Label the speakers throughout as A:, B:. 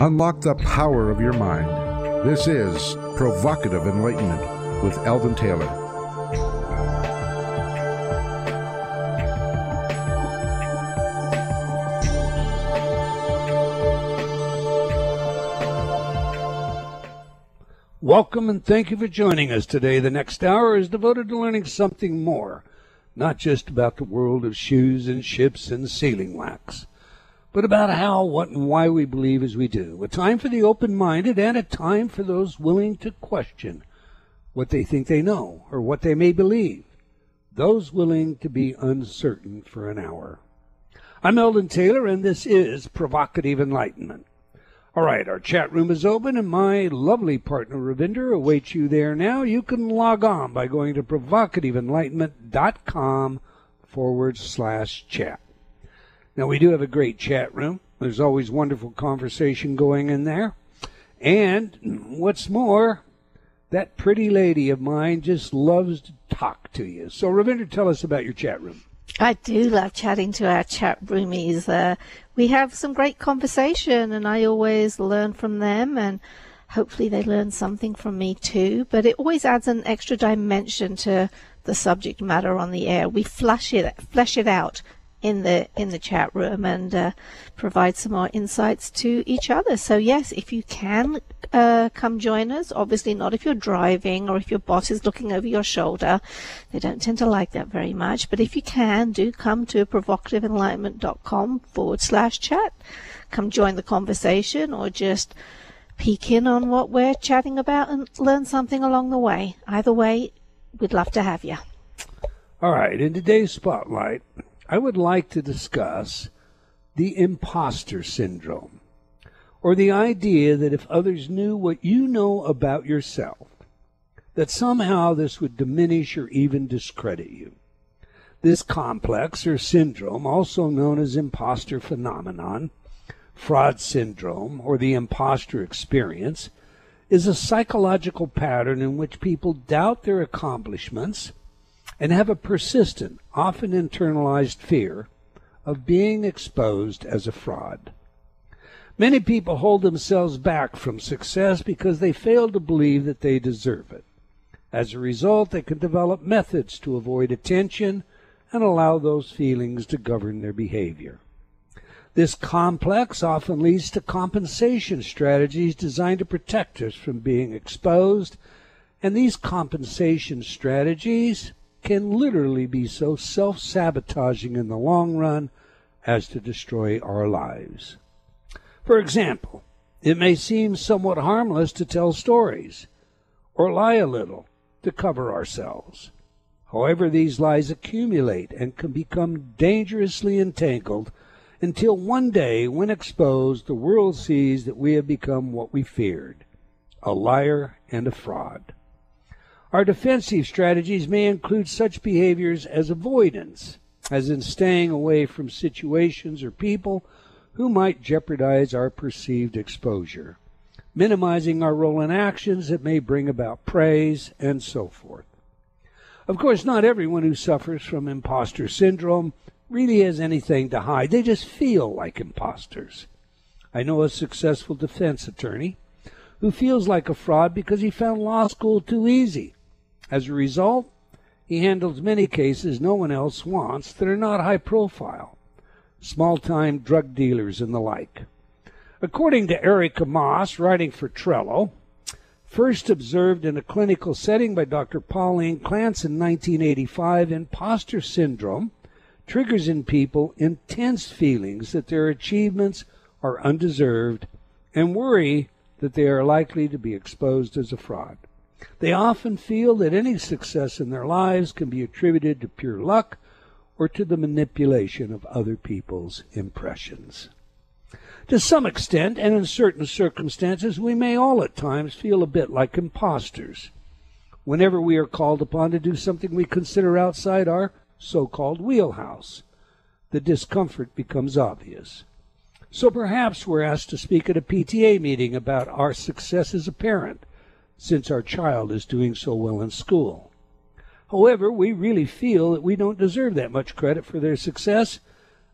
A: Unlock the power of your mind. This is Provocative Enlightenment with Eldon Taylor.
B: Welcome and thank you for joining us today. The next hour is devoted to learning something more, not just about the world of shoes and ships and sealing wax, but about how, what, and why we believe as we do. A time for the open-minded and a time for those willing to question what they think they know or what they may believe, those willing to be uncertain for an hour. I'm Eldon Taylor, and this is Provocative Enlightenment. All right, our chat room is open, and my lovely partner, Ravinder, awaits you there now. You can log on by going to provocativeenlightenment.com/chat. Now, we do have a great chat room. There's always wonderful conversation going in there. And what's more, that pretty lady of mine just loves to talk to you. So, Ravinder, tell us about your chat room.
C: I do love chatting to our chat roomies. We have some great conversation, and I always learn from them, and hopefully they learn something from me too. But it always adds an extra dimension to the subject matter on the air. We flesh it out in the chat room and provide some more insights to each other. So yes, if you can come join us, obviously not if you're driving or if your boss is looking over your shoulder. They don't tend to like that very much. But if you can, do come to provocativeenlightenment.com/chat. Come join the conversation or just peek in on what we're chatting about and learn something along the way. Either way, we'd love to have you.
B: All right, in today's spotlight, I would like to discuss the imposter syndrome, or the idea that if others knew what you know about yourself, that somehow this would diminish or even discredit you. This complex or syndrome, also known as imposter phenomenon, fraud syndrome, or the imposter experience, is a psychological pattern in which people doubt their accomplishments and have a persistent, often internalized fear of being exposed as a fraud. Many people hold themselves back from success because they fail to believe that they deserve it. As a result, they can develop methods to avoid attention and allow those feelings to govern their behavior. This complex often leads to compensation strategies designed to protect us from being exposed, and these compensation strategies can literally be so self-sabotaging in the long run as to destroy our lives. For example, it may seem somewhat harmless to tell stories or lie a little to cover ourselves. However, these lies accumulate and can become dangerously entangled until one day, when exposed, the world sees that we have become what we feared, a liar and a fraud. Our defensive strategies may include such behaviors as avoidance, as in staying away from situations or people who might jeopardize our perceived exposure, minimizing our role in actions that may bring about praise, and so forth. Of course, not everyone who suffers from imposter syndrome really has anything to hide. They just feel like imposters. I know a successful defense attorney who feels like a fraud because he found law school too easy. As a result, he handles many cases no one else wants that are not high profile, small-time drug dealers and the like. According to Erica Moss, writing for Trello, first observed in a clinical setting by Dr. Pauline Clance in 1985, imposter syndrome triggers in people intense feelings that their achievements are undeserved and worry that they are likely to be exposed as a fraud. They often feel that any success in their lives can be attributed to pure luck or to the manipulation of other people's impressions. To some extent, and in certain circumstances, we may all at times feel a bit like imposters whenever we are called upon to do something we consider outside our so-called wheelhouse. The discomfort becomes obvious. So perhaps we're asked to speak at a PTA meeting about our success as a parent, since our child is doing so well in school. However, we really feel that we don't deserve that much credit for their success,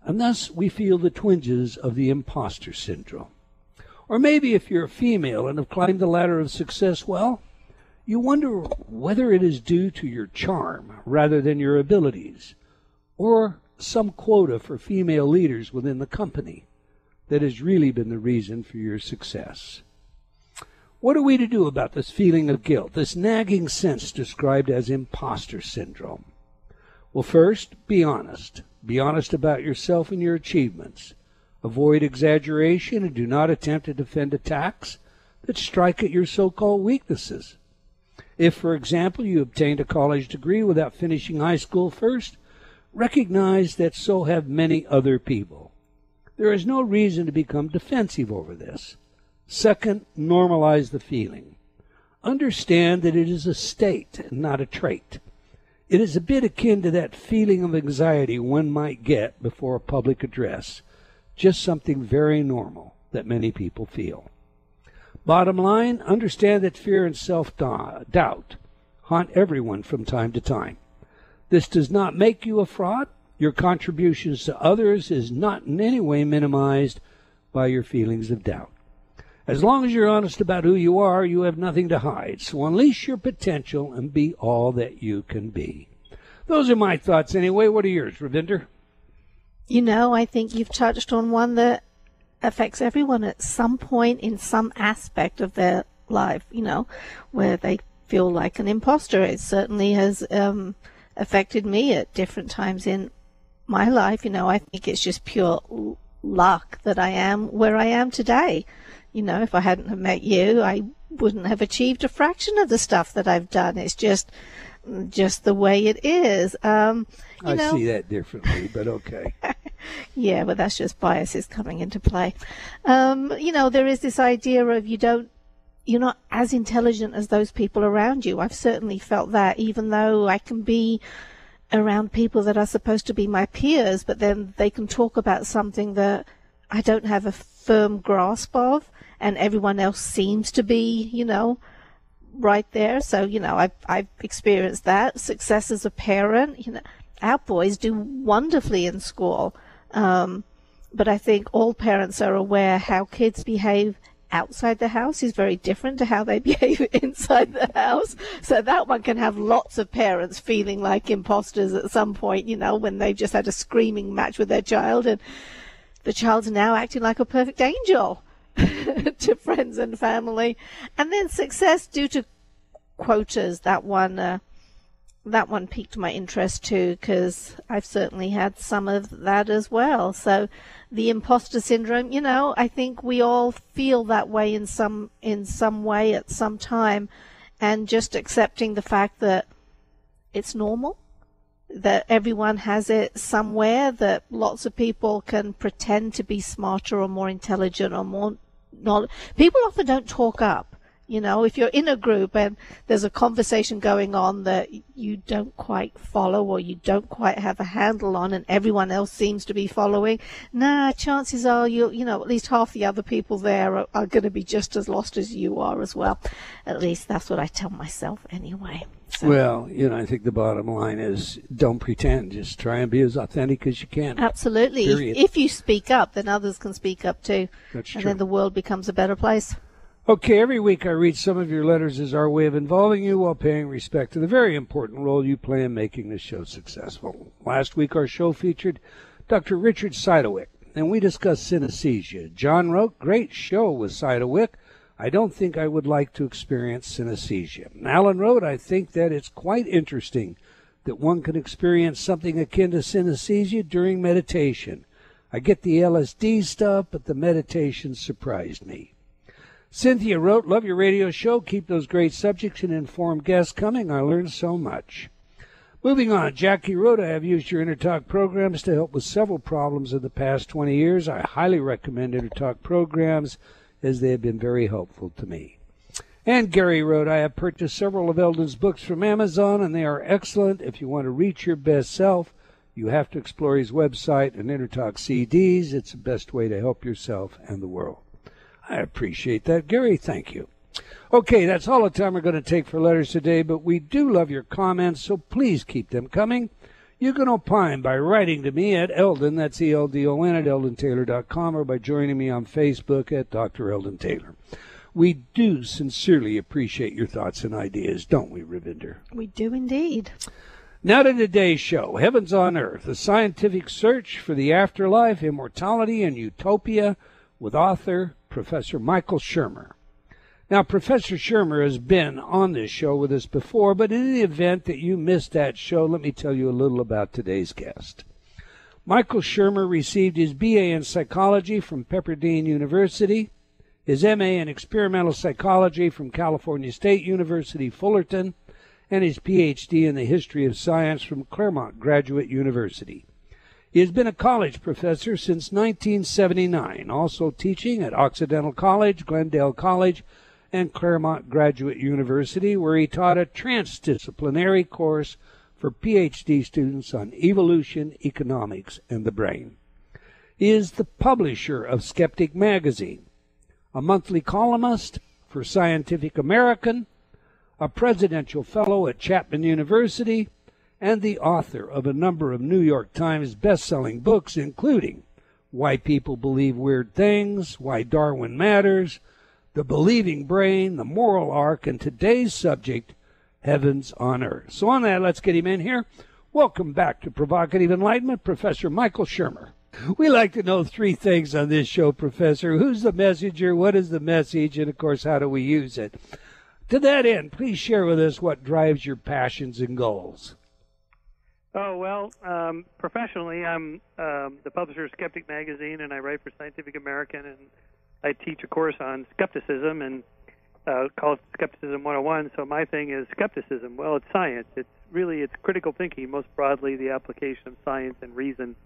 B: and thus we feel the twinges of the imposter syndrome. Or maybe if you're a female and have climbed the ladder of success well, you wonder whether it is due to your charm rather than your abilities, or some quota for female leaders within the company that has really been the reason for your success. What are we to do about this feeling of guilt, this nagging sense described as imposter syndrome? Well, first, be honest. Be honest about yourself and your achievements. Avoid exaggeration and do not attempt to defend attacks that strike at your so-called weaknesses. If, for example, you obtained a college degree without finishing high school first, recognize that so have many other people. There is no reason to become defensive over this. Second, normalize the feeling. Understand that it is a state and not a trait. It is a bit akin to that feeling of anxiety one might get before a public address, just something very normal that many people feel. Bottom line, understand that fear and self-doubt haunt everyone from time to time. This does not make you a fraud. Your contributions to others is not in any way minimized by your feelings of doubt. As long as you're honest about who you are, you have nothing to hide. So unleash your potential and be all that you can be. Those are my thoughts anyway. What are yours, Ravinder?
C: You know, I think you've touched on one that affects everyone at some point in some aspect of their life, you know, where they feel like an imposter. It certainly has affected me at different times in my life. You know, I think it's just pure luck that I am where I am today. You know, if I hadn't have met you, I wouldn't have achieved a fraction of the stuff that I've done. It's just the way it is. I
B: see that differently, but okay.
C: Yeah, but that's just biases coming into play. You know, there is this idea of you're not as intelligent as those people around you. I've certainly felt that, even though I can be around people that are supposed to be my peers, but then they can talk about something that I don't have a firm grasp of, and everyone else seems to be, you know, right there. So, you know, I've experienced that. Success as a parent, you know, our boys do wonderfully in school. But I think all parents are aware how kids behave outside the house is very different to how they behave inside the house. So that one can have lots of parents feeling like imposters at some point, you know, when they've just had a screaming match with their child and the child's now acting like a perfect angel to friends and family. And then success due to quotas, that one piqued my interest too, because I've certainly had some of that as well. So the imposter syndrome, you know, I think we all feel that way in some way at some time, and just accepting the fact that it's normal, that everyone has it somewhere, that lots of people can pretend to be smarter or more intelligent or more knowledge. People often don't talk up. You know, if you're in a group and there's a conversation going on that you don't quite follow or you don't quite have a handle on and everyone else seems to be following, chances are you know, at least half the other people there are going to be just as lost as you are as well. At least that's what I tell myself anyway. So.
B: Well, you know, I think the bottom line is don't pretend. Just try and be as authentic as you can.
C: Absolutely. If you speak up, then others can speak up too.
B: That's true.
C: And then the world becomes a better place.
B: Okay, every week I read some of your letters as our way of involving you while paying respect to the very important role you play in making this show successful. Last week our show featured Dr. Richard Sidewick, and we discussed synesthesia. John wrote, "Great show with Sidewick. I don't think I would like to experience synesthesia." Alan wrote, "I think that it's quite interesting that one can experience something akin to synesthesia during meditation. I get the LSD stuff, but the meditation surprised me." Cynthia wrote, "Love your radio show. Keep those great subjects and informed guests coming. I learned so much." Moving on, Jackie wrote, "I have used your InterTalk programs to help with several problems in the past 20 years. I highly recommend InterTalk programs as they have been very helpful to me." And Gary wrote, "I have purchased several of Eldon's books from Amazon, and they are excellent. If you want to reach your best self, you have to explore his website and InterTalk CDs. It's the best way to help yourself and the world." I appreciate that, Gary. Thank you. Okay, that's all the time we're going to take for letters today, but we do love your comments, so please keep them coming. You can opine by writing to me at Eldon, that's ELDON, at eldontaylor.com, or by joining me on Facebook at Dr. Eldon Taylor. We do sincerely appreciate your thoughts and ideas, don't we, Ravinder?
C: We do indeed.
B: Now to today's show, Heavens on Earth, a scientific search for the afterlife, immortality, and utopia, with author Professor Michael Shermer. Now, Professor Shermer has been on this show with us before, but in the event that you missed that show, let me tell you a little about today's guest. Michael Shermer received his B.A. in psychology from Pepperdine University, his M.A. in experimental psychology from California State University, Fullerton, and his Ph.D. in the history of science from Claremont Graduate University. He has been a college professor since 1979, also teaching at Occidental College, Glendale College, and Claremont Graduate University, where he taught a transdisciplinary course for Ph.D. students on evolution, economics, and the brain. He is the publisher of Skeptic magazine, a monthly columnist for Scientific American, a presidential fellow at Chapman University, and the author of a number of New York Times best-selling books, including Why People Believe Weird Things, Why Darwin Matters, The Believing Brain, The Moral Arc, and today's subject, Heavens on Earth. So on that, let's get him in here. Welcome back to Provocative Enlightenment, Professor Michael Shermer. We like to know three things on this show, Professor. Who's the messenger? What is the message? And, of course, how do we use it? To that end, please share with us what drives your passions and goals.
D: Oh, well, professionally, I'm the publisher of Skeptic magazine, and I write for Scientific American, and I teach a course on skepticism, and call it Skepticism 101. So my thing is skepticism. Well, it's science. It's critical thinking, most broadly the application of science and reason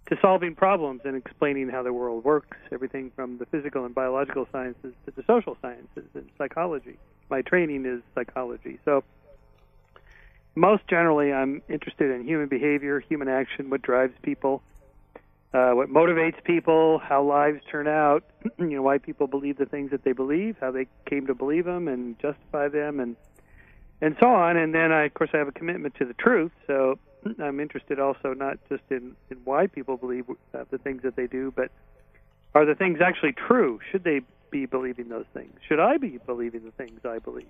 D: to solving problems and explaining how the world works, everything from the physical and biological sciences to the social sciences and psychology. My training is psychology. So most generally, I'm interested in human behavior, human action, what drives people, what motivates people, how lives turn out, why people believe the things that they believe, how they came to believe them and justify them, and so on. And then, of course, I have a commitment to the truth, so I'm interested also not just in why people believe the things that they do, but are the things actually true? Should they be believing those things? Should I be believing the things I believe?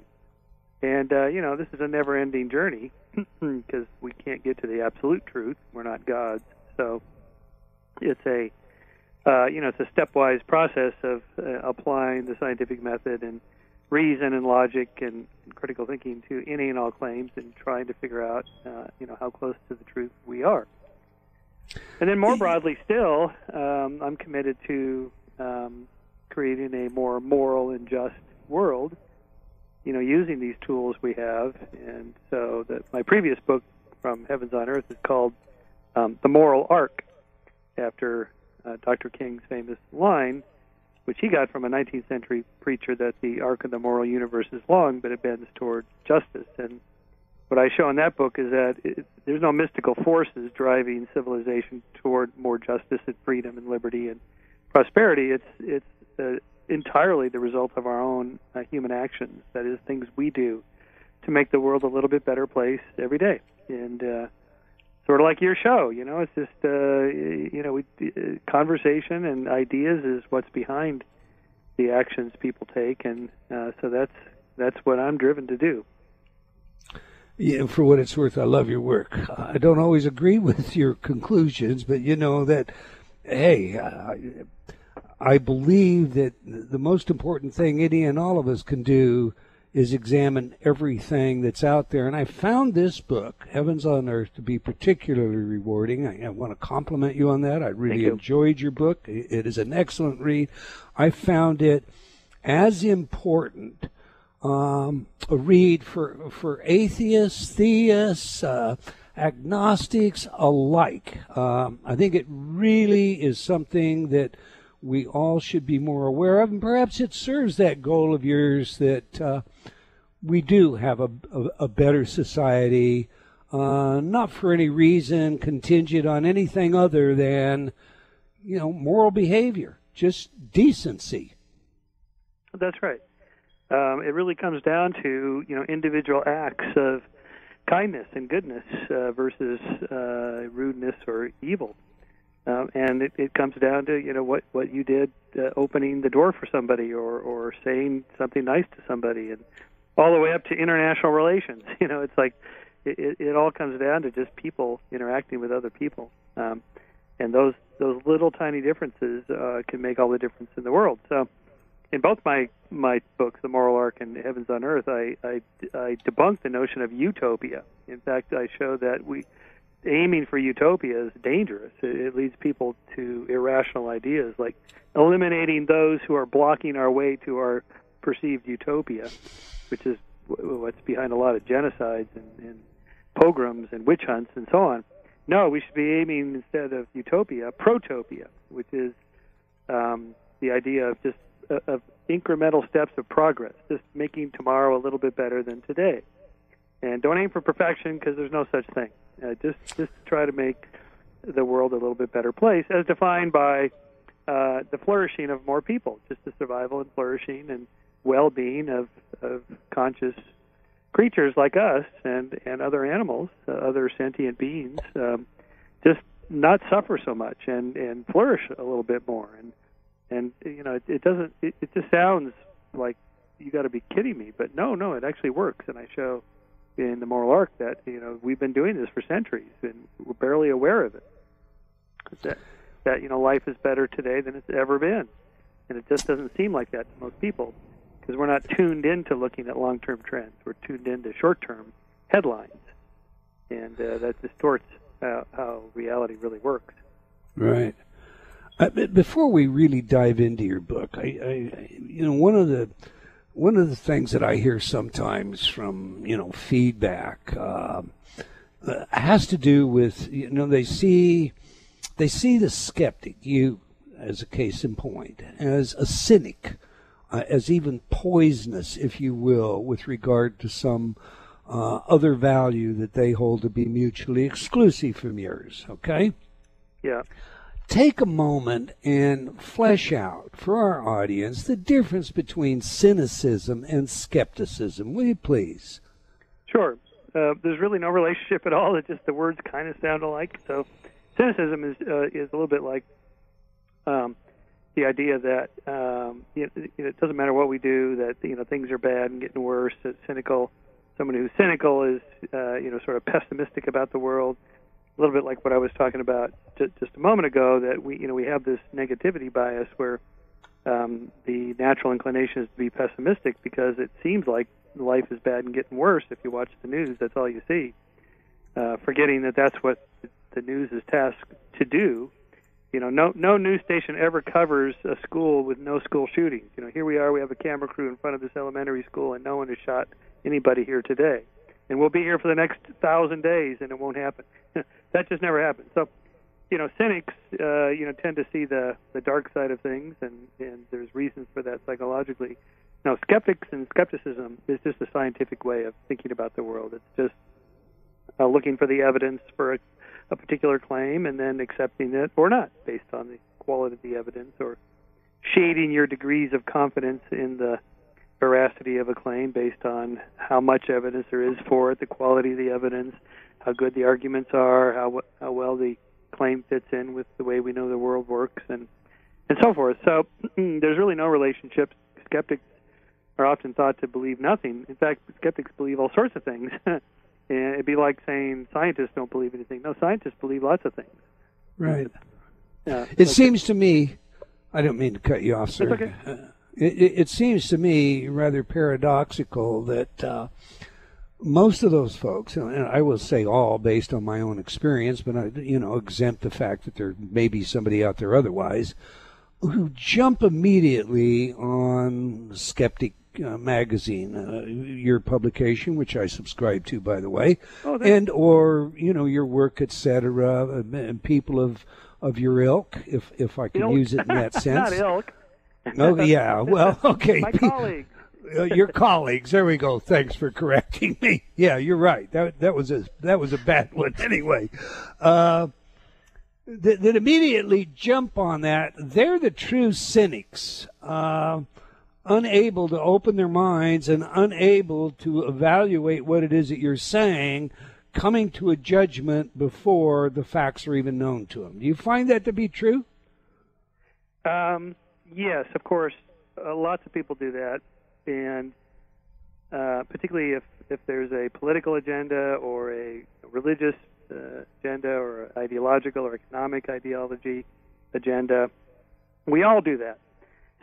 D: And, this is a never-ending journey because we can't get to the absolute truth. We're not gods. So it's a stepwise process of applying the scientific method and reason and logic and critical thinking to any and all claims and trying to figure out, how close to the truth we are. And then more broadly still, I'm committed to creating a more moral and just world, using these tools we have. And so my previous book from Heavens on Earth is called The Moral Arc, after Dr. King's famous line, which he got from a 19th century preacher, that the arc of the moral universe is long, but it bends toward justice. And what I show in that book is that there's no mystical forces driving civilization toward more justice and freedom and liberty and prosperity. It's entirely the result of our own human actions, that is, things we do to make the world a little bit better place every day. And sort of like your show, it's just, conversation and ideas is what's behind the actions people take, and so that's what I'm driven to do.
B: Yeah, for what it's worth, I love your work. I don't always agree with your conclusions, but that, hey, I believe that the most important thing any and all of us can do is examine everything that's out there. And I found this book, Heavens on Earth, to be particularly rewarding. I want to compliment you on that. I really enjoyed your book. It is an excellent read. I found it as important a read for atheists, theists, agnostics alike. I think it really is something that we all should be more aware of, and perhaps it serves that goal of yours that we do have a better society, not for any reason contingent on anything other than, moral behavior, just decency.
D: That's right. It really comes down to, individual acts of kindness and goodness versus rudeness or evil. And it comes down to, you know, what you did opening the door for somebody or saying something nice to somebody, and all the way up to international relations. You know, it's like it all comes down to just people interacting with other people. And those little tiny differences can make all the difference in the world. So in both my books, The Moral Arc and Heavens on Earth, I debunk the notion of utopia. In fact, I show that aiming for utopia is dangerous. It leads people to irrational ideas, like eliminating those who are blocking our way to our perceived utopia, which is what's behind a lot of genocides and pogroms and witch hunts and so on. No, we should be aiming, instead of utopia, protopia, which is the idea of just of incremental steps of progress, just making tomorrow a little bit better than today. And don't aim for perfection, because there's no such thing. Just try to make the world a little bit better place, as defined by the flourishing of more people, just the survival and flourishing and well-being of conscious creatures like us and other animals, other sentient beings, just not suffer so much and flourish a little bit more. And you know, it just sounds like you got to be kidding me, but no, it actually works. And I show in The Moral Arc that, you know, we've been doing this for centuries and we're barely aware of it. That you know, life is better today than it's ever been, and it just doesn't seem like that to most people, because we're not tuned into looking at long-term trends. We're tuned into short-term headlines, and that distorts how reality really works.
B: Right. Before we really dive into your book, you know, one of the things that I hear sometimes from, you know, feedback has to do with, you know, they see the skeptic, you as a case in point, as a cynic, as even poisonous, if you will, with regard to some other value that they hold to be mutually exclusive from yours, okay?
D: Yeah.
B: Take a moment and flesh out for our audience the difference between cynicism and skepticism, will you please?
D: Sure. There's really no relationship at all. It's just the words kind of sound alike. So cynicism is a little bit like the idea that it doesn't matter what we do, that, you know, things are bad and getting worse. It's cynical. Someone who's cynical is sort of pessimistic about the world. A little bit like what I was talking about just a moment ago, that we have this negativity bias where the natural inclination is to be pessimistic because it seems like life is bad and getting worse. If you watch the news, that's all you see, forgetting that that's what the news is tasked to do. You know, no news station ever covers a school with no school shootings. You know, here we are, we have a camera crew in front of this elementary school, and no one has shot anybody here today. And we'll be here for the next 1,000 days, and it won't happen. That just never happens. So, you know, cynics, tend to see the dark side of things, and there's reasons for that psychologically. Now, skeptics and skepticism is just a scientific way of thinking about the world. It's just looking for the evidence for a particular claim and then accepting it or not based on the quality of the evidence, or shading your degrees of confidence in the veracity of a claim based on how much evidence there is for it, the quality of the evidence, how good the arguments are, how well the claim fits in with the way we know the world works, and so forth. So there's really no relationship. Skeptics are often thought to believe nothing. In fact, skeptics believe all sorts of things. And it'd be like saying scientists don't believe anything. No, scientists believe lots of things.
B: Right. It seems to me, I don't mean to cut you off, sir.
D: It's okay.
B: It seems to me rather paradoxical that most of those folks, and I will say all based on my own experience, but I, exempt the fact that there may be somebody out there otherwise, who jump immediately on Skeptic magazine, your publication, which I subscribe to, by the way, or your work, etc., and people of your ilk, if I can use it in that sense.
D: Not ilk.
B: Oh yeah, well, okay.
D: My colleagues.
B: Your colleagues. There we go. Thanks for correcting me. Yeah, you're right. That was a bad one anyway. That immediately jump on that. They're the true cynics. unable to open their minds and unable to evaluate what it is that you're saying, coming to a judgment before the facts are even known to them. Do you find that to be true?
D: Yes, of course. Lots of people do that, and particularly if there's a political agenda or a religious agenda or ideological or economic ideology agenda. We all do that.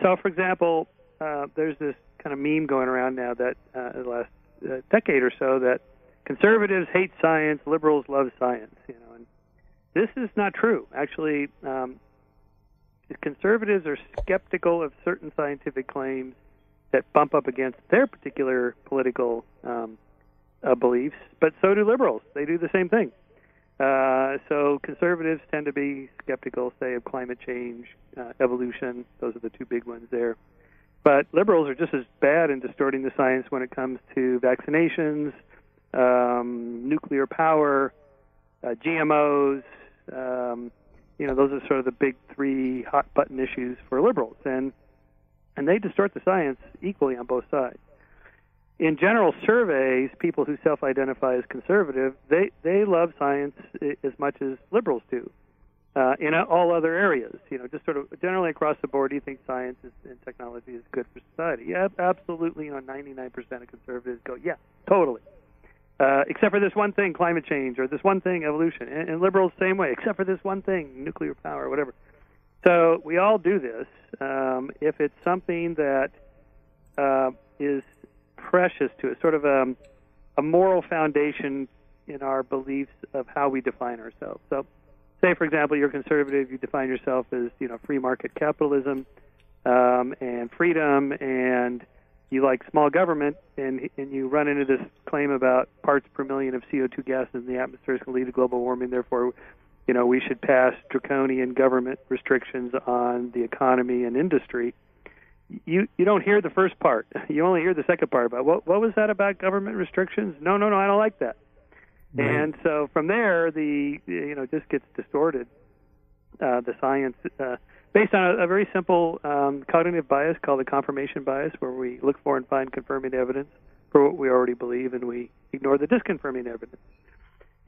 D: So, for example, there's this kind of meme going around now that the last decade or so that conservatives hate science, liberals love science. And this is not true. Actually, conservatives are skeptical of certain scientific claims that bump up against their particular political beliefs, but so do liberals. They do the same thing. So conservatives tend to be skeptical, say, of climate change, evolution. Those are the two big ones there. But liberals are just as bad in distorting the science when it comes to vaccinations, nuclear power, GMOs. Those are sort of the big three hot-button issues for liberals. And they distort the science equally on both sides. In general surveys, people who self-identify as conservative, they love science as much as liberals do. In all other areas, just sort of generally across the board, do you think science and technology is good for society? Yeah, absolutely. 99% of conservatives go, yeah, totally. Except for this one thing, climate change, or this one thing, evolution. And liberals, same way, except for this one thing, nuclear power, or whatever. So we all do this. If it's something that is precious to us, sort of a moral foundation in our beliefs of how we define ourselves. So, say, for example, you're conservative, you define yourself as, free market capitalism and freedom, and you like small government, and you run into this claim about parts per million of CO2 gases in the atmosphere is going to lead to global warming, therefore, we should pass draconian government restrictions on the economy and industry. You don't hear the first part. You only hear the second part about what was that about government restrictions? No, I don't like that. Right. And so from there, it just gets distorted. The science based on a very simple cognitive bias called the confirmation bias, where we look for and find confirming evidence for what we already believe, and we ignore the disconfirming evidence.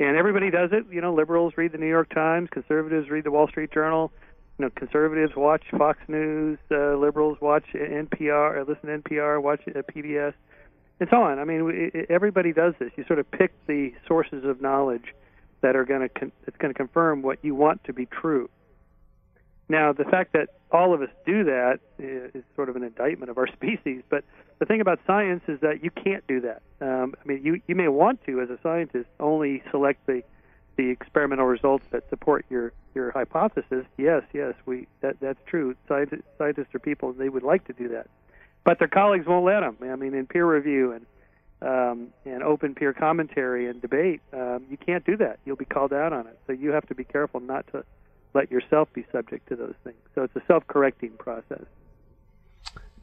D: And everybody does it. Liberals read the New York Times, conservatives read the Wall Street Journal. Conservatives watch Fox News, liberals watch NPR, listen to NPR, watch PBS, and so on. I mean, everybody does this. You sort of pick the sources of knowledge that are going to confirm what you want to be true. Now, the fact that all of us do that is sort of an indictment of our species. But the thing about science is that you can't do that. You may want to, as a scientist, only select the experimental results that support your hypothesis. Yes, that's true. Scientists are people, and they would like to do that, but their colleagues won't let them. In peer review and open peer commentary and debate, you can't do that. You'll be called out on it. So you have to be careful not to let yourself be subject to those things. So it's a self-correcting process.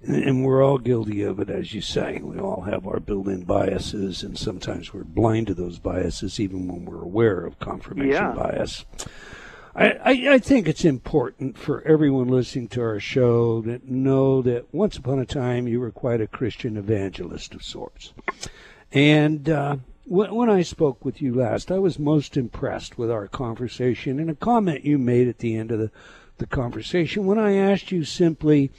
B: And we're all guilty of it, as you say. We all have our built-in biases, and sometimes we're blind to those biases even when we're aware of confirmation bias. I think it's important for everyone listening to our show to know that once upon a time you were quite a Christian evangelist of sorts. And when I spoke with you last, I was most impressed with our conversation and a comment you made at the end of the conversation when I asked you simply,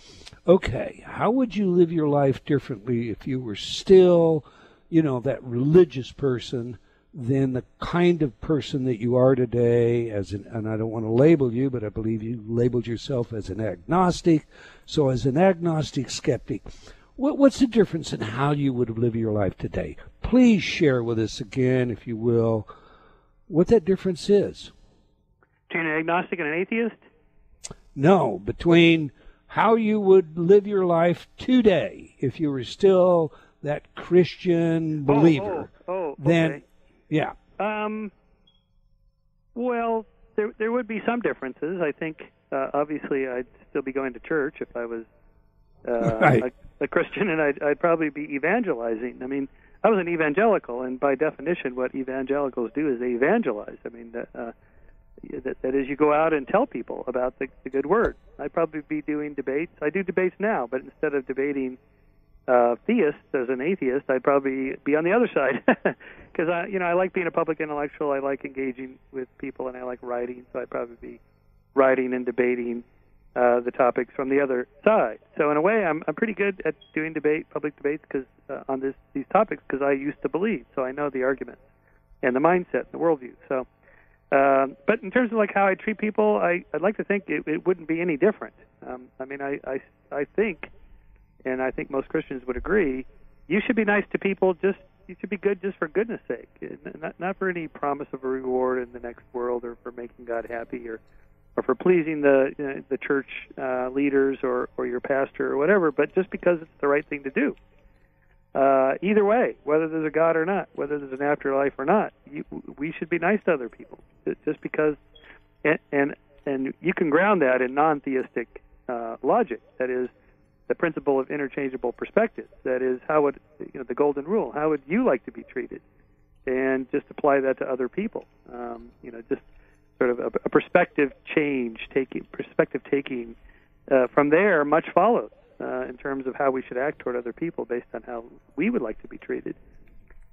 B: okay, how would you live your life differently if you were still, that religious person than the kind of person that you are today and I don't want to label you, but I believe you labeled yourself as an agnostic. So as an agnostic skeptic, what's the difference in how you would live your life today? Please share with us again, if you will, what that difference is.
D: Between an agnostic and an atheist?
B: No, between how you would live your life today if you were still that Christian believer.
D: Okay.
B: Then, yeah.
D: Well, there would be some differences. I think, obviously, I'd still be going to church if I was
B: right.
D: a Christian, and I'd probably be evangelizing. I was an evangelical, and by definition, what evangelicals do is they evangelize. that is, you go out and tell people about the good word. I'd probably be doing debates. I do debates now, but instead of debating theists as an atheist, I'd probably be on the other side, because I like being a public intellectual. I like engaging with people, and I like writing. So I'd probably be writing and debating the topics from the other side. So in a way, I'm pretty good at doing public debates, because on these topics, because I used to believe, so I know the arguments and the mindset and the worldview. So. But in terms of like how I treat people, I'd like to think it wouldn't be any different. I mean, I think, and I think most Christians would agree, you should be nice to people. You should be good just for goodness sake, not for any promise of a reward in the next world, or for making God happy, or for pleasing the church leaders or your pastor or whatever, but just because it's the right thing to do. Either way, whether there's a God or not, whether there's an afterlife or not, we should be nice to other people. Just because, and you can ground that in non-theistic logic. That is, the principle of interchangeable perspectives. That is, how would the golden rule? How would you like to be treated? And just apply that to other people. Just sort of a perspective taking. From there, much follows. In terms of how we should act toward other people based on how we would like to be treated.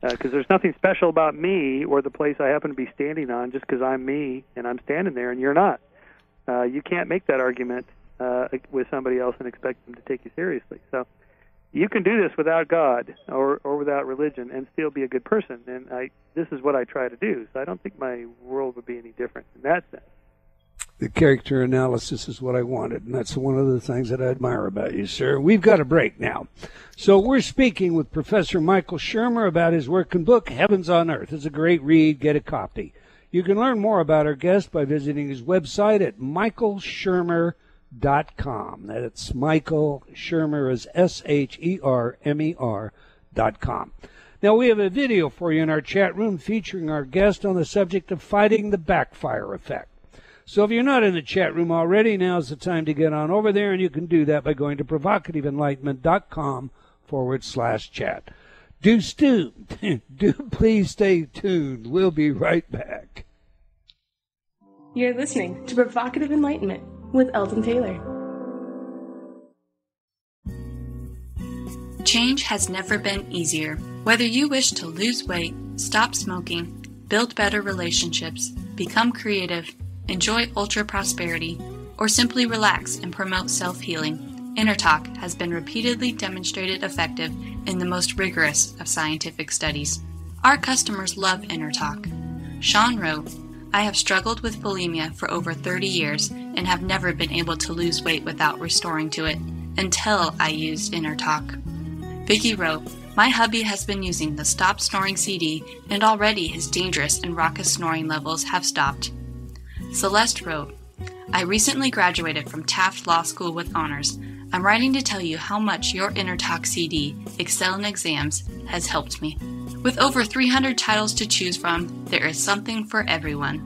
D: Because there's nothing special about me or the place I happen to be standing on just because I'm me and I'm standing there and you're not. You can't make that argument with somebody else and expect them to take you seriously. So you can do this without God or without religion and still be a good person. And this is what I try to do. So I don't think my world would be any different in that sense.
B: The character analysis is what I wanted, and that's one of the things that I admire about you, sir. We've got a break now. So we're speaking with Professor Michael Shermer about his work and book, Heavens on Earth. It's a great read. Get a copy. You can learn more about our guest by visiting his website at michaelshermer.com. That's Michael Shermer is SHERMER.com. Now, we have a video for you in our chat room featuring our guest on the subject of fighting the backfire effect. So if you're not in the chat room already, now's the time to get on over there, and you can do that by going to provocativeenlightenment.com/chat. Do please stay tuned. We'll be right back.
E: You're listening to Provocative Enlightenment with Eldon Taylor.
F: Change has never been easier. Whether you wish to lose weight, stop smoking, build better relationships, become creative, enjoy ultra prosperity, or simply relax and promote self-healing, InnerTalk has been repeatedly demonstrated effective in the most rigorous of scientific studies. Our customers love InnerTalk. Sean wrote, "I have struggled with bulimia for over 30 years and have never been able to lose weight without restoring to it until I used InnerTalk." Vicky wrote, "My hubby has been using the Stop Snoring CD and already his dangerous and raucous snoring levels have stopped." Celeste wrote, "I recently graduated from Taft Law School with honors. I'm writing to tell you how much your InnerTalk CD, Excel in Exams, has helped me. With over 300 titles to choose from, there is something for everyone.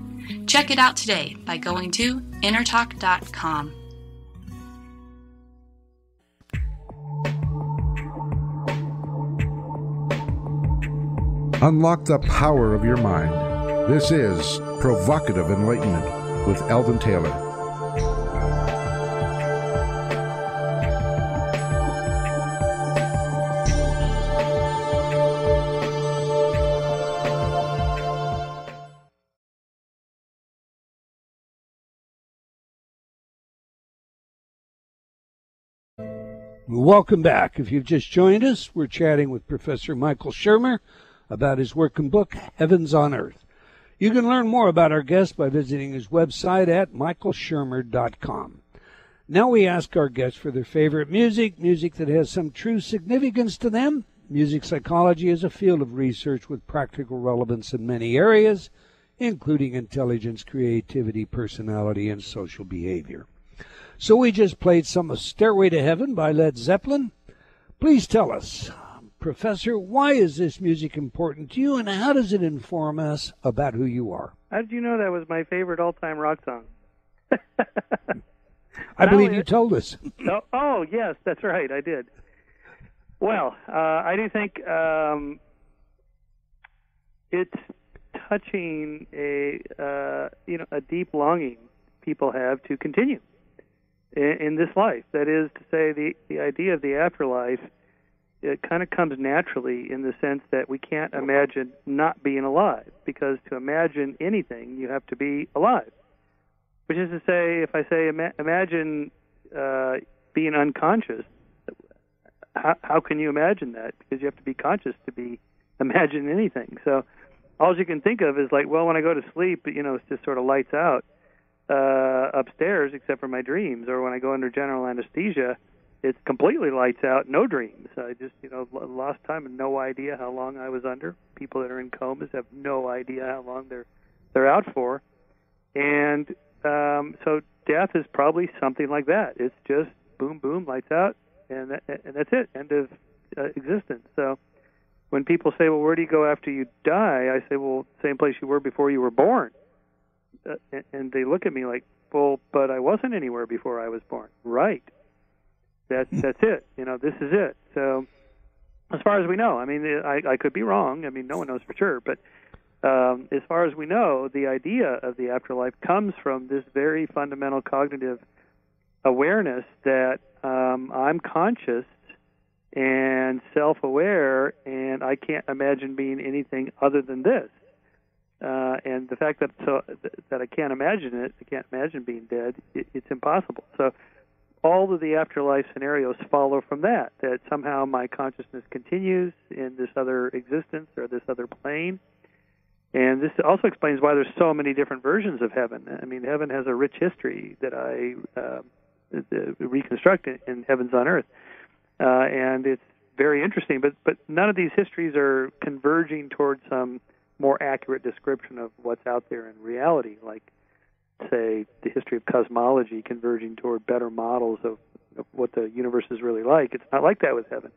F: Check it out today by going to innertalk.com.
A: Unlock the power of your mind. This is Provocative Enlightenment with Eldon Taylor.
B: Welcome back. If you've just joined us, we're chatting with Professor Michael Shermer about his work and book, Heavens on Earth. You can learn more about our guest by visiting his website at michaelshermer.com. Now we ask our guests for their favorite music that has some true significance to them. Music psychology is a field of research with practical relevance in many areas, including intelligence, creativity, personality, and social behavior. So we just played some of Stairway to Heaven by Led Zeppelin. Please tell us, Professor, why is this music important to you, and how does it inform us about who you are?
D: How did you know that was my favorite all-time rock song?
B: I believe you told us.
D: Oh, yes, that's right, I did. Well, I do think it's touching a deep longing people have to continue in this life. That is to say, the idea of the afterlife, it kind of comes naturally in the sense that we can't imagine not being alive, because to imagine anything, you have to be alive. Which is to say, if I say imagine being unconscious, how can you imagine that? Because you have to be conscious to imagine anything. So all you can think of is like, well, when I go to sleep, it's just sort of lights out upstairs, except for my dreams. Or when I go under general anesthesia, it's completely lights out, no dreams. I just, lost time and no idea how long I was under. People that are in comas have no idea how long they're out for. And so death is probably something like that. It's just boom, boom, lights out, and that's it, end of existence. So when people say, well, where do you go after you die? I say, well, same place you were before you were born. And they look at me like, well, but I wasn't anywhere before I was born. Right. That's it. This is it. So as far as we know, I mean, I could be wrong. I mean, no one knows for sure. But as far as we know, the idea of the afterlife comes from this very fundamental cognitive awareness that I'm conscious and self-aware, and I can't imagine being anything other than this. And the fact that I can't imagine it, I can't imagine being dead, it's impossible. So all of the afterlife scenarios follow from that somehow my consciousness continues in this other existence or this other plane. And this also explains why there's so many different versions of heaven. I mean, heaven has a rich history that I reconstruct in Heavens on Earth. And it's very interesting, but none of these histories are converging towards some more accurate description of what's out there in reality, like, say, the history of cosmology converging toward better models of what the universe is really like. It's not like that with heaven.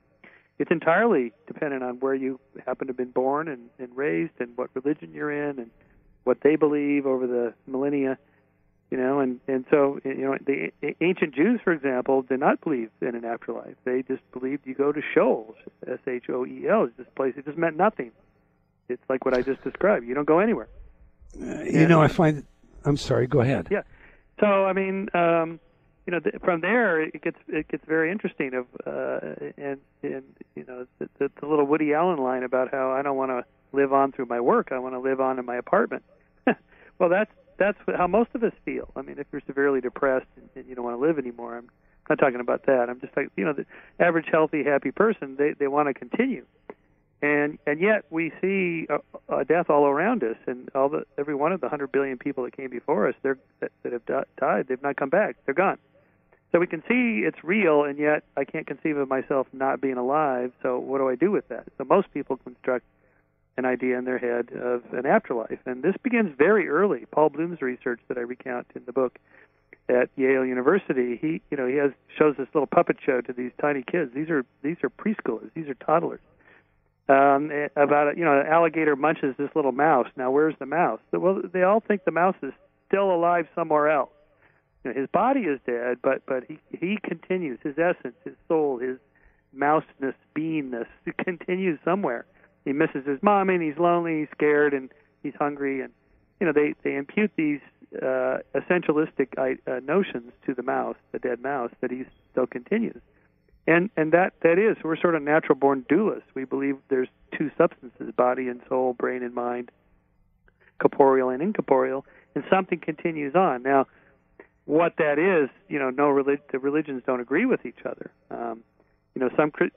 D: It's entirely dependent on where you happen to have been born and raised and what religion you're in and what they believe over the millennia, and so, the ancient Jews, for example, did not believe in an afterlife. They just believed you go to Sheol, S-H-O-E-L, this place. It just meant nothing. It's like what I just described. You don't go anywhere.
B: I find... I'm sorry, go ahead.
D: Yeah. So, I mean, from there, it gets very interesting. The little Woody Allen line about how I don't want to live on through my work. I want to live on in my apartment. Well, that's how most of us feel. I mean, if you're severely depressed and you don't want to live anymore, I'm not talking about that. I'm just like, the average healthy, happy person, they want to continue. And yet we see death all around us, and every one of the 100 billion people that came before us that have died, they've not come back. They're gone. So we can see it's real, and yet I can't conceive of myself not being alive. So what do I do with that? So most people construct an idea in their head of an afterlife, and this begins very early. Paul Bloom's research that I recount in the book at Yale University, he shows this little puppet show to these tiny kids. These are preschoolers. These are toddlers. About an alligator munches this little mouse. Now, where's the mouse? Well, they all think the mouse is still alive somewhere else. His body is dead, but he continues. His essence, his soul, his mouseness, beingness, it continues somewhere. He misses his mommy, and he's lonely, he's scared, and he's hungry, and they impute these essentialistic notions to the mouse, the dead mouse, that he still continues. And that is, we're sort of natural-born dualists. We believe there's two substances, body and soul, brain and mind, corporeal and incorporeal, and something continues on. Now, what that is, the religions don't agree with each other.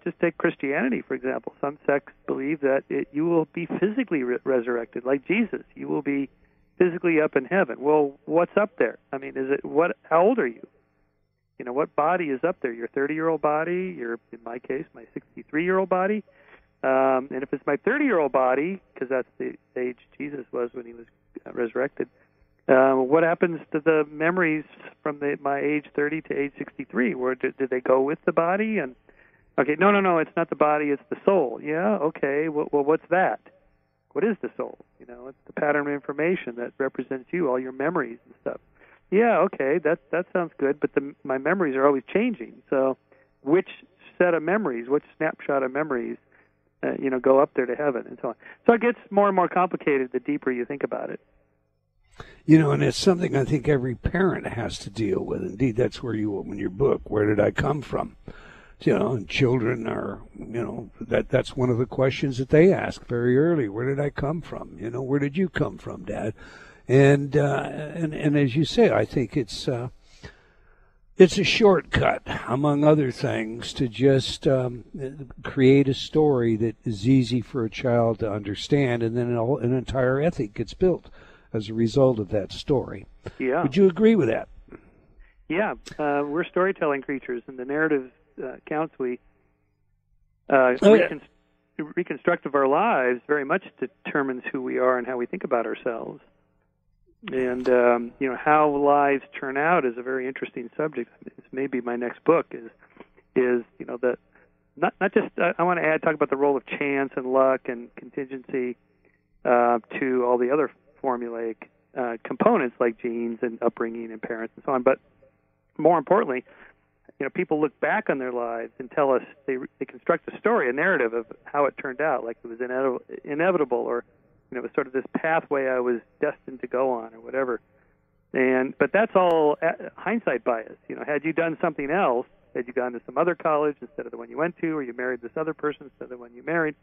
D: Just take Christianity, for example. Some sects believe that you will be physically resurrected, like Jesus. You will be physically up in heaven. Well, what's up there? I mean, how old are you? What body is up there? Your 30-year-old body, in my case, my 63-year-old body. And if it's my 30-year-old body, because that's the age Jesus was when he was resurrected, what happens to the memories from my age 30 to age 63? Where did they go with the body? And okay, no, it's not the body, it's the soul. Yeah, okay, well, what's that? What is the soul? It's the pattern of information that represents you, all your memories and stuff. Yeah, okay, that sounds good, but my memories are always changing. So which set of memories, which snapshot of memories go up there to heaven and so on. So it gets more and more complicated the deeper you think about it.
B: And it's something I think every parent has to deal with. Indeed, that's where you open your book. Where did I come from? And children are, that's one of the questions that they ask very early. Where did I come from? Where did you come from, Dad? And as you say, I think it's a shortcut, among other things, to just create a story that is easy for a child to understand, and then an entire ethic gets built as a result of that story.
D: Yeah.
B: Would you agree with that?
D: Yeah. We're storytelling creatures, and the narrative accounts we reconstruct of our lives very much determines who we are and how we think about ourselves. And how lives turn out is a very interesting subject. It's maybe my next book is that not just I want to talk about the role of chance and luck and contingency to all the other formulaic components like genes and upbringing and parents and so on. But more importantly, people look back on their lives and tell us they construct a story, a narrative of how it turned out, like it was inevitable, or it was sort of this pathway I was destined to go on, or whatever. But that's all hindsight bias. Had you done something else, had you gone to some other college instead of the one you went to, or you married this other person instead of the one you married,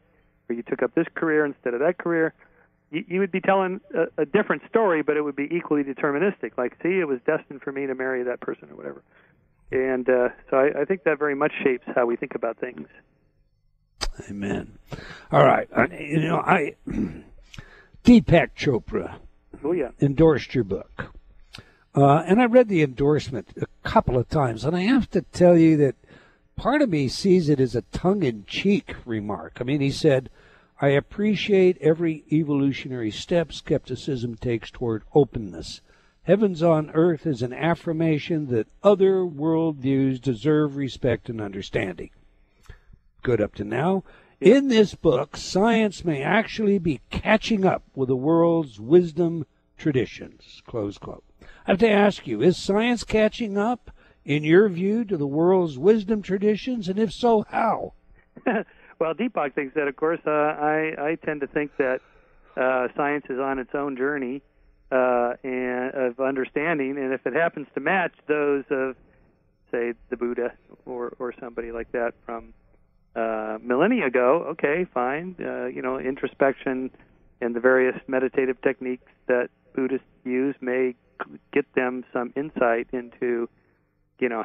D: or you took up this career instead of that career, you would be telling a different story, but it would be equally deterministic. Like, see, it was destined for me to marry that person, or whatever. And so I think that very much shapes how we think about things.
B: Amen. All right. Deepak Chopra endorsed your book. And I read the endorsement a couple of times, and I have to tell you that part of me sees it as a tongue-in-cheek remark. I mean, he said, I appreciate every evolutionary step skepticism takes toward openness. Heavens on earth is an affirmation that other worldviews deserve respect and understanding. Good up to now. In this book, science may actually be catching up with the world's wisdom traditions, close quote. I have to ask you, is science catching up, in your view, to the world's wisdom traditions, and if so, how?
D: Well, Deepak thinks that, of course. I tend to think that science is on its own journey and of understanding, and if it happens to match those of, say, the Buddha or somebody like that from millennia ago, okay, fine. Introspection and the various meditative techniques that Buddhists use may get them some insight into,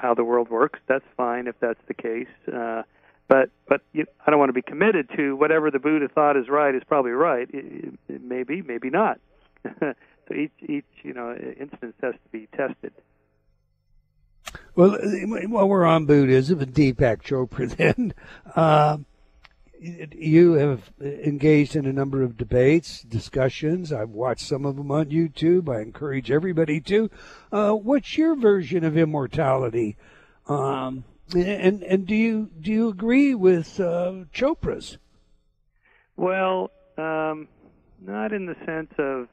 D: how the world works. That's fine if that's the case. But I don't want to be committed to whatever the Buddha thought is right is probably right. It may be, maybe not. So each instance has to be tested.
B: Well, while we're on Buddhism and Deepak Chopra, then you have engaged in a number of debates, discussions. I've watched some of them on YouTube. I encourage everybody to. What's your version of immortality? And do you agree with Chopra's?
D: Well, not in the sense of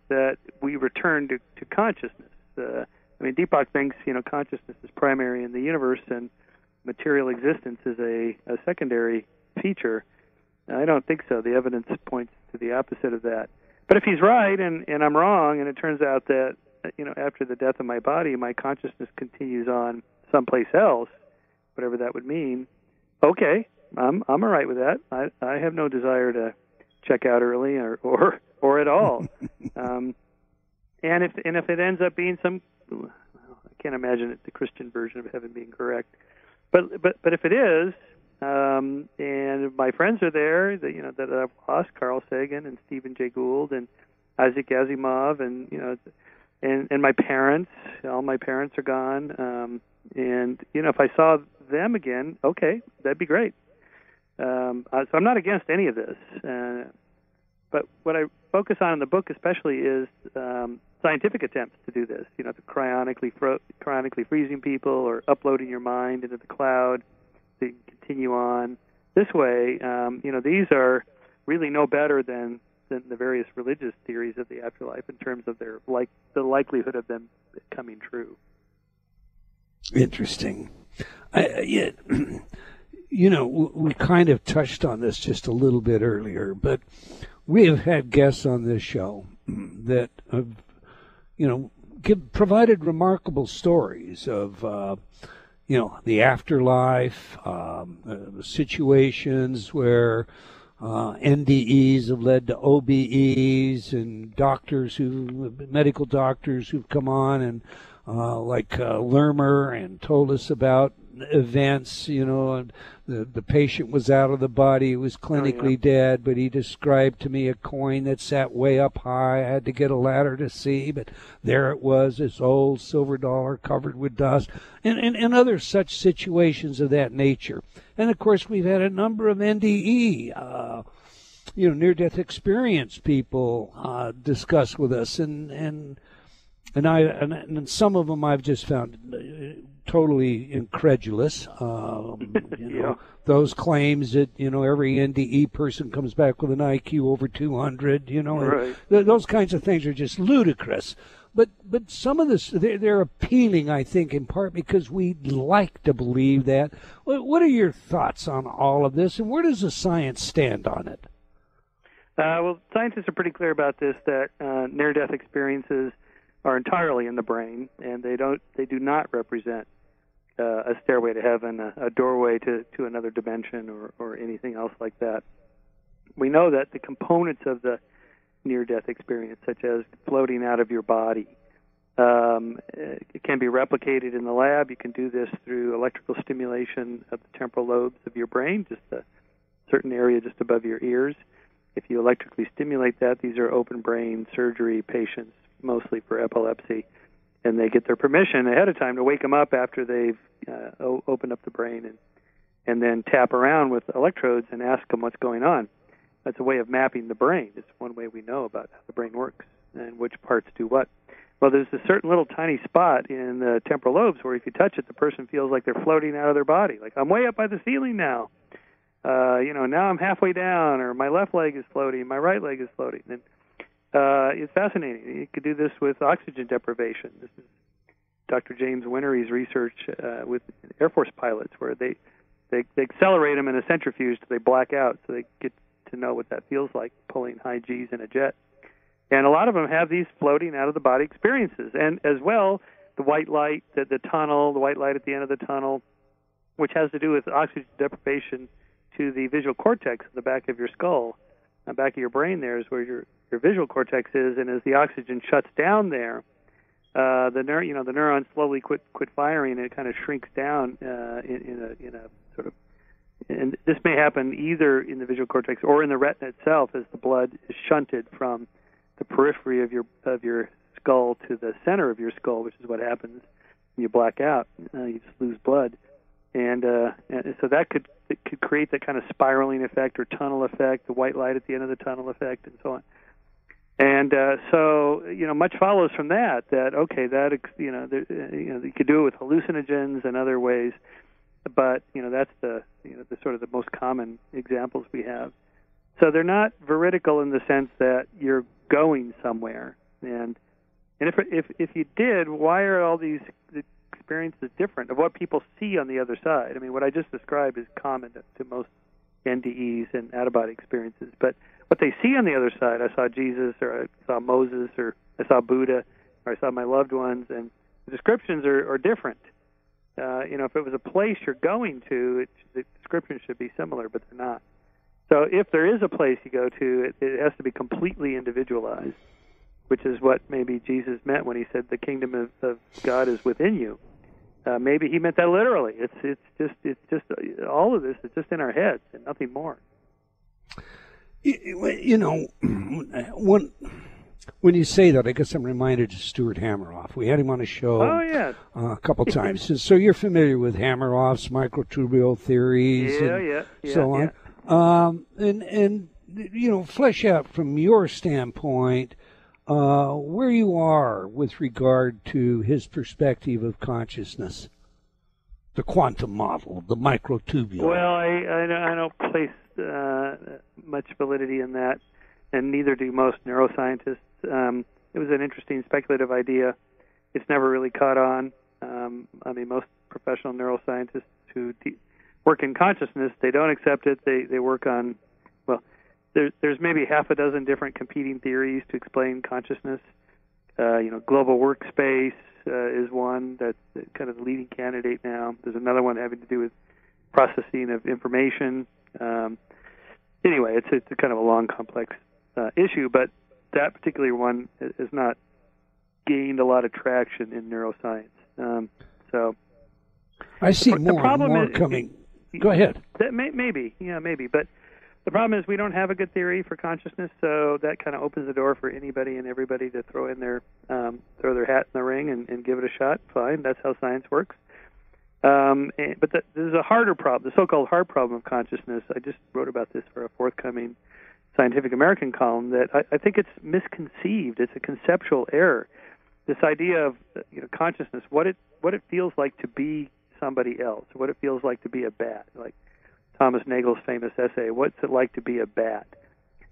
D: that we return to consciousness. Deepak thinks consciousness is primary in the universe and material existence is a secondary feature. I don't think so. The evidence points to the opposite of that. But if he's right and I'm wrong, and it turns out that after the death of my body, my consciousness continues on someplace else, whatever that would mean, okay, I'm all right with that. I have no desire to check out early or at all. And if it ends up being some, I can't imagine it the Christian version of heaven being correct, but if it is, and my friends are there, that I've lost, Carl Sagan and Stephen Jay Gould and Isaac Asimov, and my parents, all my parents are gone, and if I saw them again, okay, that'd be great. So I'm not against any of this, but what I focus on in the book especially is scientific attempts to do this, to cryonically freezing people or uploading your mind into the cloud so you can continue on. This way, these are really no better than the various religious theories of the afterlife in terms of the likelihood of them coming true.
B: Interesting. we kind of touched on this just a little bit earlier, but we have had guests on this show that have, provided remarkable stories of, the afterlife, situations where NDEs have led to OBEs, and medical doctors who've come on and like Lermer, and told us about events, and the patient was out of the body, he was clinically dead, but he described to me a coin that sat way up high. I had to get a ladder to see, but there it was, this old silver dollar covered with dust, and other such situations of that nature. And of course, we've had a number of NDE, near-death experience people discuss with us, and some of them I've just found totally incredulous. Those claims that every NDE person comes back with an IQ over 200.
D: Right.
B: Those kinds of things are just ludicrous. But some of this, they're appealing, I think, in part because we like to believe that. What are your thoughts on all of this, and where does the science stand on it?
D: Well, scientists are pretty clear about this, that near-death experiences are entirely in the brain, and they do not represent a stairway to heaven, a doorway to another dimension, or anything else like that. We know that the components of the near-death experience, such as floating out of your body, it can be replicated in the lab. You can do this through electrical stimulation of the temporal lobes of your brain, just a certain area just above your ears. If you electrically stimulate that, these are open brain surgery patients, mostly for epilepsy, and they get their permission ahead of time to wake them up after they've opened up the brain, and then tap around with electrodes and ask them what's going on. That's a way of mapping the brain. It's one way we know about how the brain works and which parts do what. Well, there's a certain little tiny spot in the temporal lobes where if you touch it, the person feels like they're floating out of their body. Like, I'm way up by the ceiling now. Now I'm halfway down, or my left leg is floating, my right leg is floating. And it's fascinating. You could do this with oxygen deprivation. This is Dr. James Winery's research with Air Force pilots, where they accelerate them in a centrifuge till they black out, so they get to know what that feels like, pulling high G's in a jet. And a lot of them have these floating out of the body experiences. And as well, the white light, the tunnel, the white light at the end of the tunnel, which has to do with oxygen deprivation to the visual cortex in the back of your skull. The back of your brain there is where your visual cortex is, and as the oxygen shuts down there, the neurons slowly quit firing, and it kind of shrinks down in a sort of. And this may happen either in the visual cortex or in the retina itself, as the blood is shunted from the periphery of your skull to the center of your skull, which is what happens when you black out. You just lose blood, and so that could create that kind of spiraling effect or tunnel effect, the white light at the end of the tunnel effect, and so on. And so much follows from that. Okay, that you could do it with hallucinogens and other ways. But that's the sort of the most common examples we have. So they're not veridical in the sense that you're going somewhere. And if you did, why are all these experiences different of what people see on the other side? I mean, what I just described is common to most NDEs and out-of-body experiences. But what they see on the other side, I saw Jesus, or I saw Moses, or I saw Buddha, or I saw my loved ones, and the descriptions are different. If it was a place you're going to, the description should be similar, but they're not. So if there is a place you go to, it has to be completely individualized, which is what maybe Jesus meant when he said the kingdom of God is within you. Maybe he meant that literally. It's just all of this is just in our heads and nothing more.
B: When you say that, I guess I'm reminded of Stuart Hameroff. We had him on a show a couple times. So you're familiar with Hameroff's microtubule theories and so on. And flesh out from your standpoint where you are with regard to his perspective of consciousness, the quantum model, the microtubule.
D: Well, I don't place much validity in that, and neither do most neuroscientists. It was an interesting speculative idea. It's never really caught on. Most professional neuroscientists who work in consciousness, they don't accept it. They work on, well, there's maybe half a dozen different competing theories to explain consciousness. Global workspace is one that's kind of the leading candidate now. There's another one having to do with processing of information. Anyway, it's a kind of a long, complex issue, but that particular one has not gained a lot of traction in neuroscience. So
B: I see more and more coming. Go ahead.
D: Maybe. But the problem is we don't have a good theory for consciousness, so that kind of opens the door for anybody and everybody to throw their hat in the ring and give it a shot. Fine, that's how science works. But there's a harder problem, the so-called hard problem of consciousness. I just wrote about this for a forthcoming Scientific American column, that I think it's misconceived. It's a conceptual error. This idea of consciousness, what it feels like to be somebody else, what it feels like to be a bat, like Thomas Nagel's famous essay, what's it like to be a bat?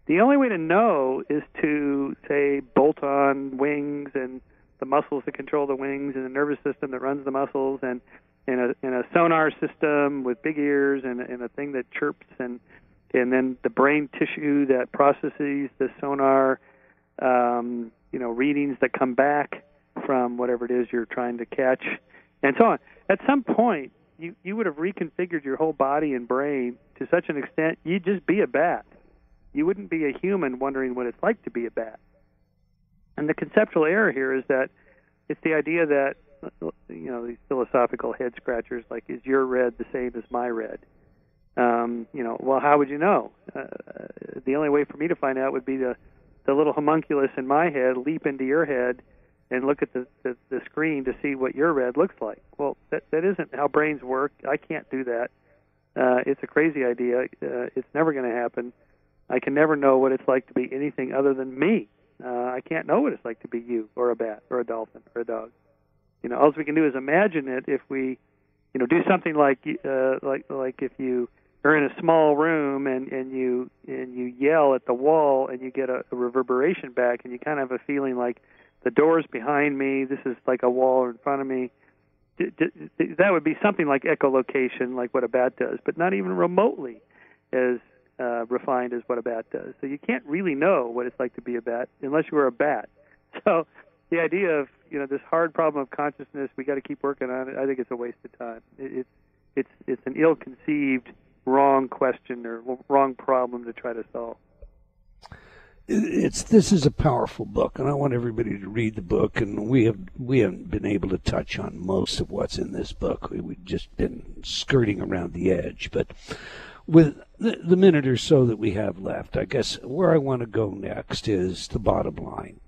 D: The only way to know is to, say, bolt on wings and the muscles that control the wings and the nervous system that runs the muscles and in a sonar system with big ears and a thing that chirps and then the brain tissue that processes the sonar, readings that come back from whatever it is you're trying to catch, and so on. At some point, you would have reconfigured your whole body and brain to such an extent you'd just be a bat. You wouldn't be a human wondering what it's like to be a bat. And the conceptual error here is that it's the idea that, these philosophical head scratchers, like, is your red the same as my red? Well, how would you know? The only way for me to find out would be the little homunculus in my head leap into your head and look at the screen to see what your red looks like. Well, that isn't how brains work. I can't do that. It's a crazy idea. It's never going to happen. I can never know what it's like to be anything other than me. I can't know what it's like to be you or a bat or a dolphin or a dog. All we can do is imagine it if we, do something like if you are in a small room and you yell at the wall and you get a reverberation back and you kind of have a feeling like the door's behind me, this is like a wall in front of me. That would be something like echolocation, like what a bat does, but not even remotely as refined as what a bat does. So you can't really know what it's like to be a bat unless you were a bat. So the idea of this hard problem of consciousness, we got to keep working on it, I think it's a waste of time. It's an ill-conceived, wrong question or wrong problem to try to solve.
B: This is a powerful book, and I want everybody to read the book. And we haven't been able to touch on most of what's in this book. We've just been skirting around the edge. But with the minute or so that we have left, I guess where I want to go next is the bottom line.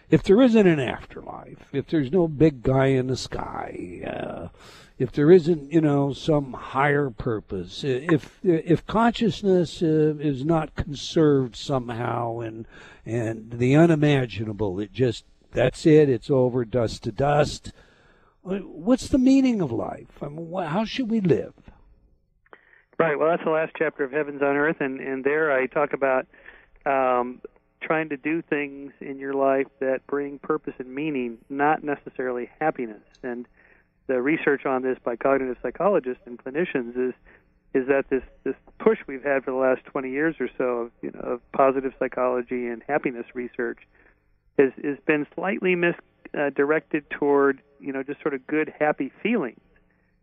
B: If there isn't an afterlife, if there's no big guy in the sky, if there isn't, some higher purpose, if consciousness is not conserved somehow and the unimaginable, that's it, it's over, dust to dust, what's the meaning of life? I mean, how should we live?
D: Right, well, that's the last chapter of Heavens on Earth, and there I talk about trying to do things in your life that bring purpose and meaning, not necessarily happiness. And the research on this by cognitive psychologists and clinicians is that this push we've had for the last 20 years or so of positive psychology and happiness research has been slightly misdirected toward just sort of good, happy feelings,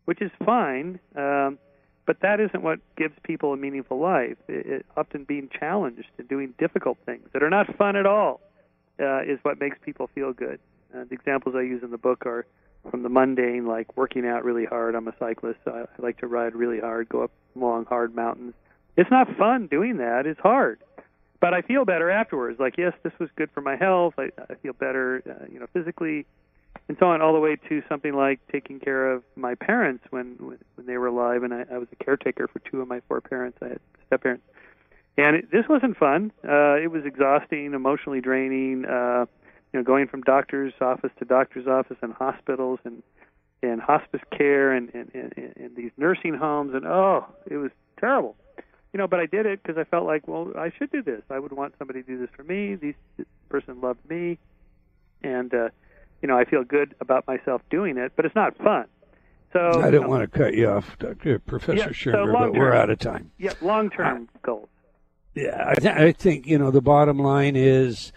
D: which is fine. But that isn't what gives people a meaningful life. It often being challenged and doing difficult things that are not fun at all is what makes people feel good. The examples I use in the book are from the mundane, like working out really hard. I'm a cyclist, so I like to ride really hard, go up long, hard mountains. It's not fun doing that. It's hard. But I feel better afterwards. Like, yes, this was good for my health. I feel better, physically, and so on, all the way to something like taking care of my parents when they were alive, and I was a caretaker for 2 of my 4 parents. I had step-parents. And this wasn't fun. It was exhausting, emotionally draining, going from doctor's office to doctor's office and hospitals and hospice care and these nursing homes, and, it was terrible. But I did it because I felt like, well, I should do this. I would want somebody to do this for me. This person loved me, and I feel good about myself doing it, but it's not fun. So
B: I didn't want to cut you off, Professor Shermer, but we're out of time.
D: Yeah, long-term goals.
B: Yeah, I think, the bottom line is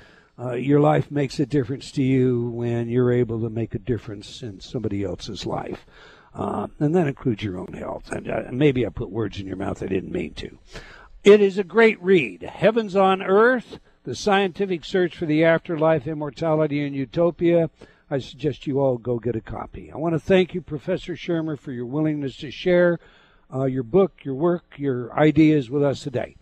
B: your life makes a difference to you when you're able to make a difference in somebody else's life. And that includes your own health. And maybe I put words in your mouth I didn't mean to. It is a great read. Heavens on Earth, The Scientific Search for the Afterlife, Immortality, and Utopia. I suggest you all go get a copy. I want to thank you, Professor Shermer, for your willingness to share your book, your work, your ideas with us today.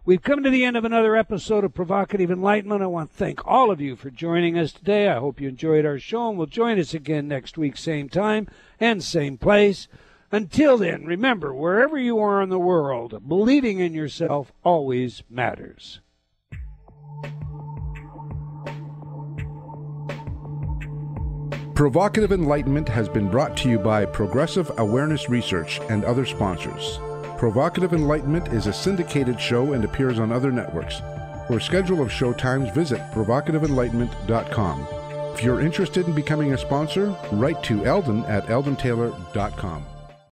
B: We've come to the end of another episode of Provocative Enlightenment. I want to thank all of you for joining us today. I hope you enjoyed our show, and will join us again next week, same time and same place. Until then, remember, wherever you are in the world, believing in yourself always matters.
A: Provocative Enlightenment has been brought to you by Progressive Awareness Research and other sponsors. Provocative Enlightenment is a syndicated show and appears on other networks. For a schedule of show times, visit provocativeenlightenment.com. If you're interested in becoming a sponsor, write to Eldon at eldontaylor.com.